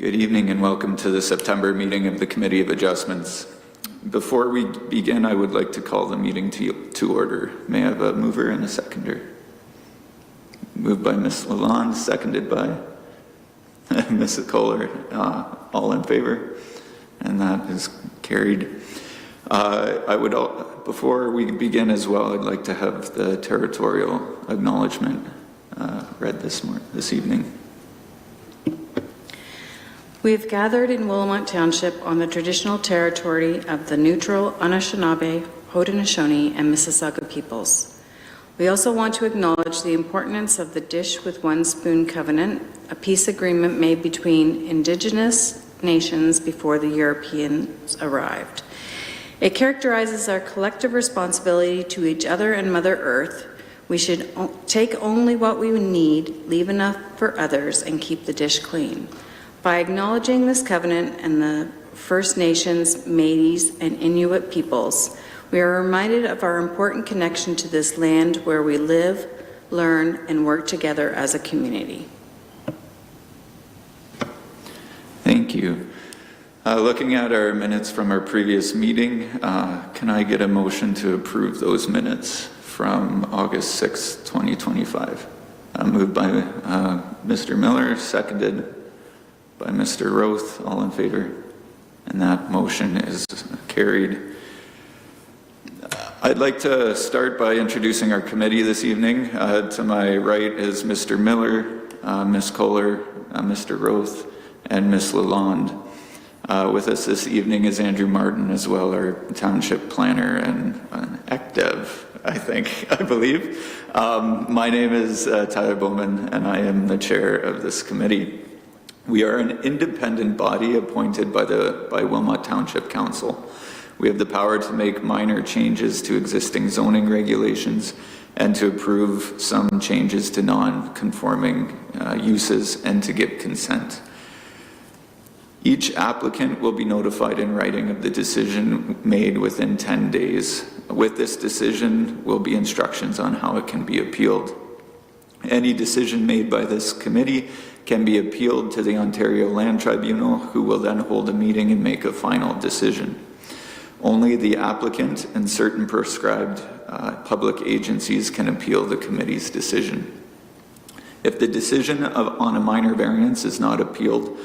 Good evening and welcome to the September meeting of the Committee of Adjustments. Before we begin, I would like to call the meeting to order. May I have a mover and a seconder? Moved by Ms. Lalonde, seconded by Ms. Kohler. All in favor? And that is carried. Before we begin as well, I'd like to have the territorial acknowledgement read this evening. We have gathered in Wilmot Township on the traditional territory of the neutral Anishinaabe, Haudenosaunee, and Mississauga peoples. We also want to acknowledge the importance of the Dish with One Spoon Covenant, a peace agreement made between Indigenous nations before the Europeans arrived. It characterizes our collective responsibility to each other and Mother Earth. We should take only what we need, leave enough for others, and keep the dish clean. By acknowledging this covenant and the First Nations, Métis, and Inuit peoples, we are reminded of our important connection to this land where we live, learn, and work together as a community. Thank you. Looking at our minutes from our previous meeting, can I get a motion to approve those minutes from August 6, 2025? Moved by Mr. Miller, seconded by Mr. Roth. All in favor? And that motion is carried. I'd like to start by introducing our committee this evening. To my right is Mr. Miller, Ms. Kohler, Mr. Roth, and Ms. Lalonde. With us this evening is Andrew Martin as well, our township planner and ECDEV, I believe. My name is Tyler Bowman, and I am the chair of this committee. We are an independent body appointed by Wilmot Township Council. We have the power to make minor changes to existing zoning regulations and to approve some changes to non-conforming uses and to give consent. Each applicant will be notified in writing of the decision made within 10 days. With this decision will be instructions on how it can be appealed. Any decision made by this committee can be appealed to the Ontario Land Tribunal, who will then hold a meeting and make a final decision. Only the applicant and certain prescribed public agencies can appeal the committee's decision. If the decision on a minor variance is not appealed,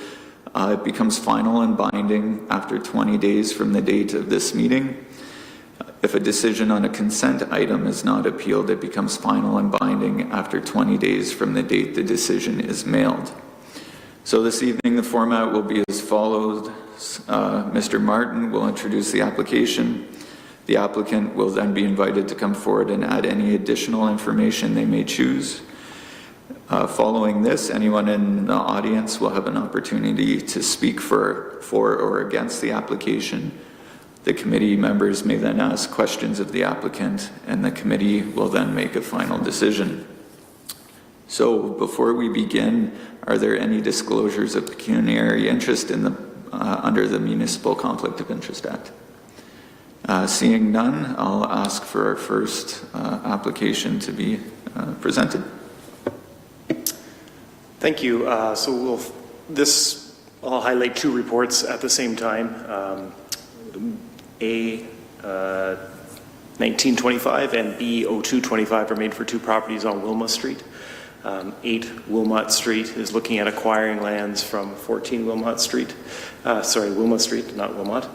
it becomes final and binding after 20 days from the date of this meeting. If a decision on a consent item is not appealed, it becomes final and binding after 20 days from the date the decision is mailed. So this evening, the format will be as follows. Mr. Martin will introduce the application. The applicant will then be invited to come forward and add any additional information they may choose. Following this, anyone in the audience will have an opportunity to speak for or against the application. The committee members may then ask questions of the applicant, and the committee will then make a final decision. So before we begin, are there any disclosures of pecuniary interest under the Municipal Conflict of Interest Act? Seeing none, I'll ask for our first application to be presented. Thank you. I'll highlight two reports at the same time. A 1925 and B 0225 are made for two properties on Wilmot Street. 8 Wilmot Street is looking at acquiring lands from 14 Wilmot Street. Wilmot Street, not Wilmot.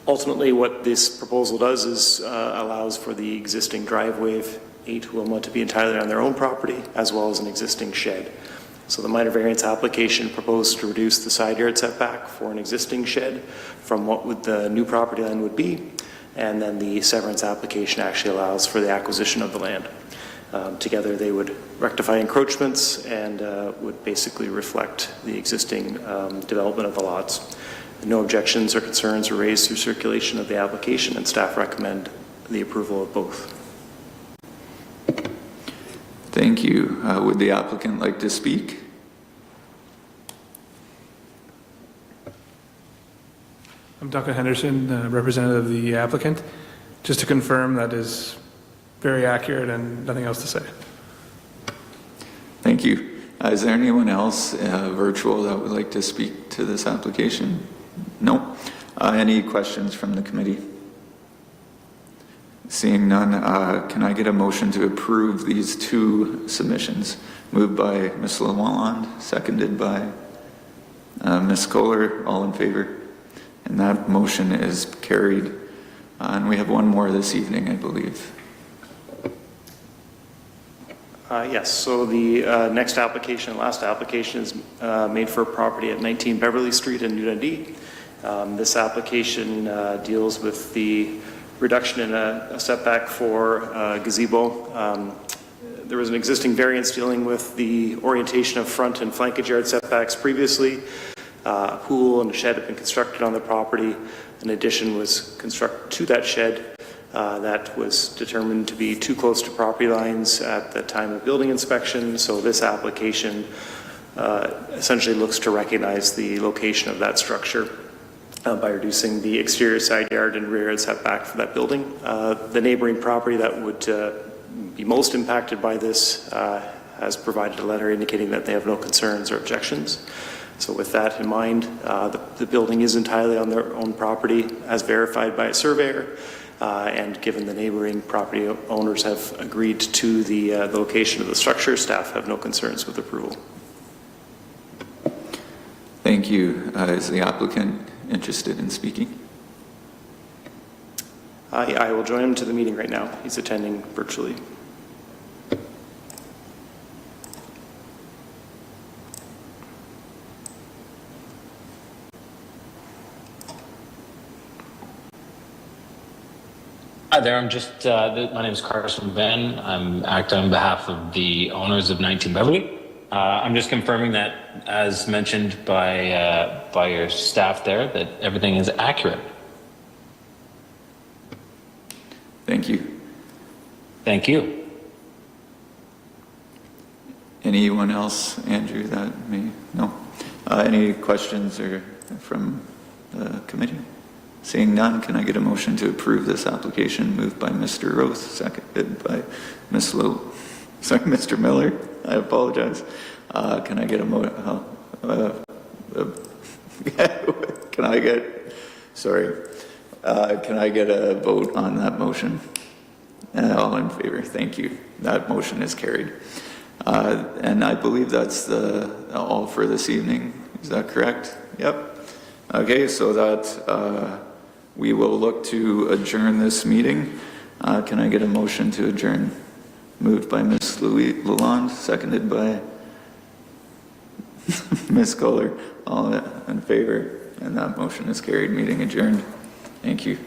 Ultimately, what this proposal does is allows for the existing driveway of 8 Wilmot to be entirely on their own property, as well as an existing shed. So the minor variance application proposed to reduce the side yard setback for an existing shed from what the new property line would be, and then the severance application actually allows for the acquisition of the land. Together they would rectify encroachments and would basically reflect the existing development of the lots. No objections or concerns were raised through circulation of the application, and staff recommend the approval of both. Thank you. Would the applicant like to speak? I'm Duncan Henderson, representative of the applicant. Just to confirm, that is very accurate and nothing else to say. Thank you. Is there anyone else virtual that would like to speak to this application? No. Any questions from the committee? Seeing none, can I get a motion to approve these two submissions? Moved by Ms. Lalonde, seconded by Ms. Kohler. All in favor? And that motion is carried. And we have one more this evening, I believe. Yes, so the next application, last application is made for a property at 19 Beverly Street in New Dundee. This application deals with the reduction in a setback for gazebo. There was an existing variance dealing with the orientation of front and flankage yard setbacks previously. A pool and a shed have been constructed on the property. An addition was constructed to that shed that was determined to be too close to property lines at the time of building inspection. So this application essentially looks to recognize the location of that structure by reducing the exterior side yard and rear yard setback for that building. The neighboring property that would be most impacted by this has provided a letter indicating that they have no concerns or objections. So with that in mind, the building is entirely on their own property as verified by a surveyor. And given the neighboring property owners have agreed to the location of the structure, staff have no concerns with approval. Thank you. Is the applicant interested in speaking? I will join him to the meeting right now. He's attending virtually. Hi there, I'm just, my name is Carson Ben. I'm acting on behalf of the owners of 19 Beverly. I'm just confirming that, as mentioned by your staff there, that everything is accurate. Thank you. Thank you. Anyone else, Andrew, that may? No. Any questions or from the committee? Seeing none, can I get a motion to approve this application? Moved by Mr. Roth, seconded by Mr. Miller. I apologize. Can I get can I get a vote on that motion? All in favor? Thank you. That motion is carried. And I believe that's all for this evening. Is that correct? Yep. Okay, so that we will look to adjourn this meeting. Can I get a motion to adjourn? Moved by Ms. Lalonde, seconded by Ms. Kohler. All in favor? And that motion is carried. Meeting adjourned. Thank you.